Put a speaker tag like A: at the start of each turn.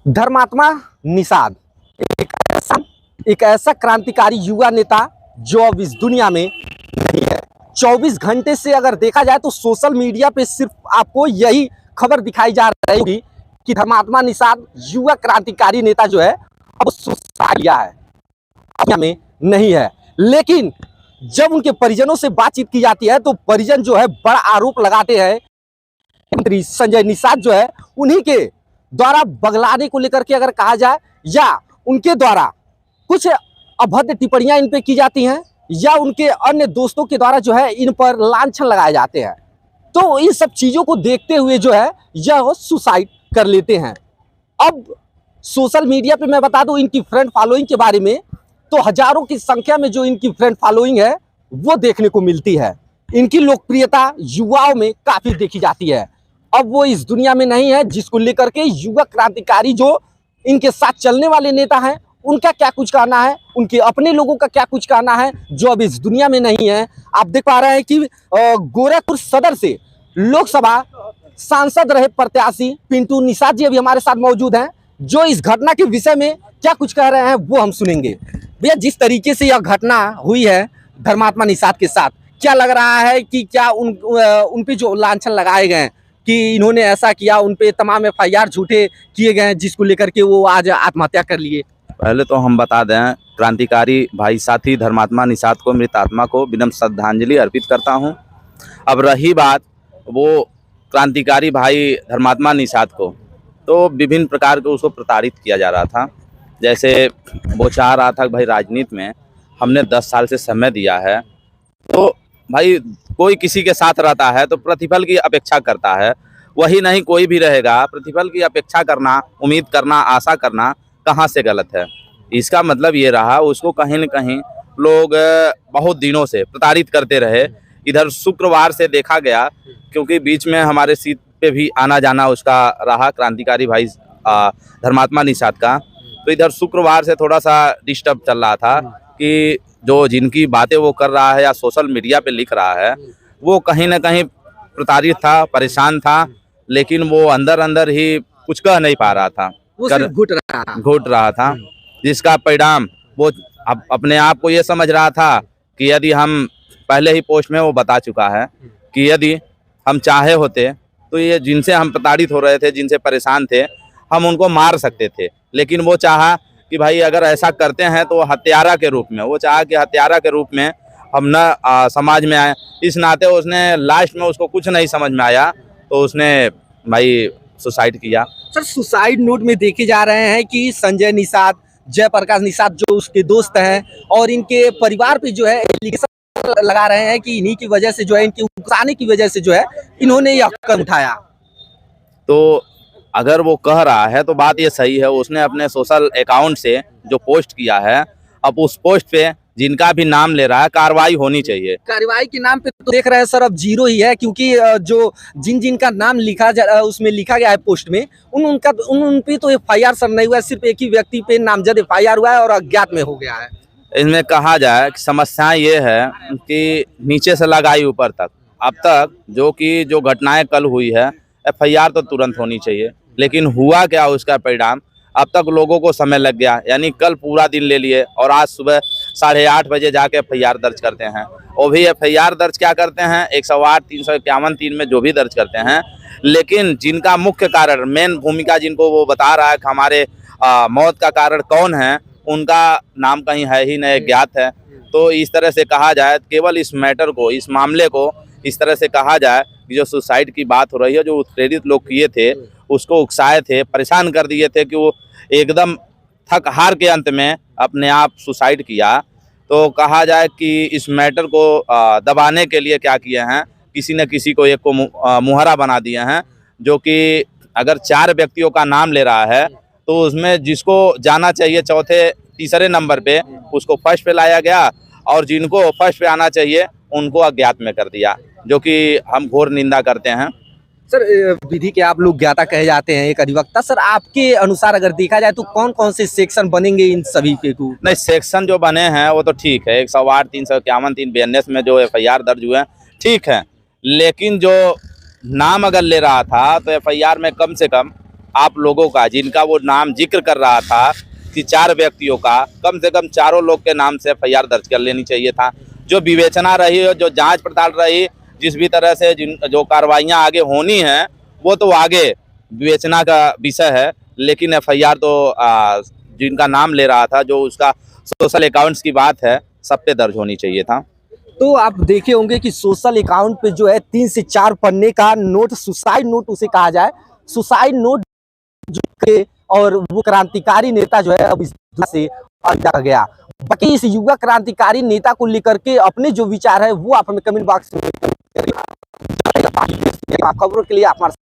A: धर्मात्मा निषाद एक ऐसा क्रांतिकारी युवा नेता जो अब इस दुनिया में नहीं है। 24 घंटे से अगर देखा जाए तो सोशल मीडिया पे सिर्फ आपको यही खबर दिखाई जा रही होगी कि धर्मात्मा निषाद युवा क्रांतिकारी नेता जो है अब सुसाइड किया है, दुनिया में नहीं है। लेकिन जब उनके परिजनों से बातचीत की जाती है तो परिजन जो है बड़ा आरोप लगाते हैं मंत्री संजय निषाद जो है उन्हीं के द्वारा बगलाने को लेकर के अगर कहा जाए, या उनके द्वारा कुछ अभद्र टिप्पणियां इन पे की जाती हैं, या उनके अन्य दोस्तों के द्वारा जो है इन पर लांछन लगाए जाते हैं। तो इन सब चीजों को देखते हुए जो है यह सुसाइड कर लेते हैं। अब सोशल मीडिया पे मैं बता दूं इनकी फ्रेंड फॉलोइंग के बारे में, तो हजारों की संख्या में जो इनकी फ्रेंड फॉलोइंग है वो देखने को मिलती है। इनकी लोकप्रियता युवाओं में काफी देखी जाती है। अब वो इस दुनिया में नहीं है, जिसको लेकर के युवा क्रांतिकारी जो इनके साथ चलने वाले नेता हैं उनका क्या कुछ कहना है, उनके अपने लोगों का क्या कुछ कहना है जो अब इस दुनिया में नहीं है। आप देख पा रहे हैं कि गोरखपुर सदर से लोकसभा सांसद रहे प्रत्याशी पिंटू निषाद जी अभी हमारे साथ मौजूद हैं, जो इस घटना के विषय में क्या कुछ कह रहे हैं वो हम सुनेंगे। भैया, जिस तरीके से यह घटना हुई है धर्मात्मा निषाद के साथ, क्या लग रहा है कि क्या उन पे जो लांछन लगाए गए कि इन्होंने ऐसा किया, उन पे तमाम FIR झूठे किए गए हैं जिसको लेकर के वो आज आत्महत्या कर लिए?
B: पहले तो हम बता दें, क्रांतिकारी भाई साथी धर्मात्मा निषाद को, मृत आत्मा को विनम्र श्रद्धांजलि अर्पित करता हूं। अब रही बात वो क्रांतिकारी भाई धर्मात्मा निषाद को, तो विभिन्न प्रकार के उसको प्रताड़ित किया जा रहा था। जैसे वो चाह रहा था कि भाई राजनीति में हमने 10 साल से समय दिया है, तो भाई कोई किसी के साथ रहता है तो प्रतिफल की अपेक्षा करता है। वही नहीं कोई भी रहेगा, प्रतिफल की अपेक्षा करना, उम्मीद करना, आशा करना कहाँ से गलत है। इसका मतलब ये रहा उसको कहीं न कहीं लोग बहुत दिनों से प्रताड़ित करते रहे। इधर शुक्रवार से देखा गया, क्योंकि बीच में हमारे सीट पे भी आना जाना उसका रहा, क्रांतिकारी भाई धर्मात्मा निषाद का, तो इधर शुक्रवार से थोड़ा सा डिस्टर्ब चल रहा था कि जो जिनकी बातें वो कर रहा है या सोशल मीडिया पे लिख रहा है वो कहीं ना कहीं प्रताड़ित था, परेशान था, लेकिन वो अंदर अंदर ही कुछ कह नहीं पा रहा था, घुट रहा था, जिसका परिणाम वो अपने आप को ये समझ रहा था कि यदि हम पहले ही पोस्ट में वो बता चुका है कि यदि हम चाहे होते तो ये जिनसे हम प्रताड़ित हो रहे थे, जिनसे परेशान थे, हम उनको मार सकते थे। लेकिन वो चाहा कि भाई अगर ऐसा करते हैं तो हत्यारा के रूप में, वो चाहा कि हत्यारा के रूप में हम न समाज में आए। इस नाते उसने लास्ट में उसको कुछ नहीं समझ में आया तो उसने भाई सुसाइड किया।
A: सर, सुसाइड नोट में देखे जा रहे हैं कि संजय निषाद, जयप्रकाश निषाद जो उसके दोस्त हैं, और इनके परिवार पे जो है एलिगेशन लगा रहे हैं कि इन्हीं की वजह से जो है, इनकी उकसाने की वजह से जो है इन्होंने यह कदम उठाया।
B: तो अगर वो कह रहा है तो बात ये सही है। उसने अपने सोशल अकाउंट से जो पोस्ट किया है, अब उस पोस्ट पे जिनका भी नाम ले रहा है कार्रवाई होनी चाहिए।
A: कार्रवाई के नाम पे तो देख रहे हैं सर अब जीरो ही है, क्योंकि जो जिनका नाम उसमें लिखा गया है पोस्ट में, उन पे तो FIR सर नहीं हुआ है, सिर्फ एक ही व्यक्ति पे नामजद FIR हुआ है और अज्ञात में हो गया है।
B: इसमें कहा जाए कि समस्या ये है कि नीचे से लगाई ऊपर तक, अब तक जो घटनाएं कल हुई है FIR तो तुरंत होनी चाहिए, लेकिन हुआ क्या उसका परिणाम अब तक लोगों को समय लग गया। यानी कल पूरा दिन ले लिए और आज सुबह 8:30 बजे जाके FIR दर्ज करते हैं। वो भी FIR दर्ज क्या करते हैं, 108, 351, 3 में जो भी दर्ज करते हैं, लेकिन जिनका मुख्य कारण, मेन भूमिका जिनको वो बता रहा है कि हमारे मौत का कारण कौन है, उनका नाम कहीं है ही नहीं, ज्ञात है। तो इस तरह से कहा जाए, केवल इस मैटर को, इस मामले को इस तरह से कहा जाए कि जो सुसाइड की बात हो रही है, जो उत्प्रेरित लोग किए थे, उसको उकसाए थे, परेशान कर दिए थे कि वो एकदम थक हार के अंत में अपने आप सुसाइड किया। तो कहा जाए कि इस मैटर को दबाने के लिए क्या किए हैं, किसी न किसी को एक को मुहरा बना दिए हैं, जो कि अगर 4 व्यक्तियों का नाम ले रहा है तो उसमें जिसको जाना चाहिए चौथे तीसरे नंबर पे, उसको फर्स्ट पे लाया गया, और जिनको फर्स्ट पे आना चाहिए उनको अज्ञात में कर दिया, जो कि हम घोर निंदा करते हैं।
A: सर, विधि के आप लोग ज्ञाता कहे जाते हैं, एक अधिवक्ता, सर आपके अनुसार अगर देखा जाए तो कौन कौन से सेक्शन बनेंगे इन सभी के?
B: नहीं, सेक्शन जो बने हैं वो तो ठीक है, 108, 351, 342 में जो FIR दर्ज हुए हैं ठीक है, लेकिन जो नाम अगर ले रहा था तो FIR में कम से कम आप लोगों का, जिनका वो नाम जिक्र कर रहा था कि 4 व्यक्तियों का, कम से कम चारों लोग के नाम से एफआईआर दर्ज कर लेनी चाहिए था। जो विवेचना रही और जो जांच पड़ताल रही, जिस भी तरह से जो कार्रवाइयाँ आगे होनी हैं वो तो आगे विवेचना का विषय है, लेकिन एफआईआर तो जिनका नाम ले रहा था, जो उसका सोशल अकाउंट्स की बात है, सब पे दर्ज होनी चाहिए था।
A: तो आप देखे होंगे कि सोशल अकाउंट पे जो है 3 से 4 पन्ने का नोट, सुसाइड नोट उसे कहा जाए, सुसाइड नोट जो के, और वो क्रांतिकारी नेता जो है अब इस दुनिया से अलविदा गया। बाकी इस युवा क्रांतिकारी नेता को लेकर के अपने जो विचार है वो आप हमें कमेंट बॉक्स में खबरों के लिए आप हमारे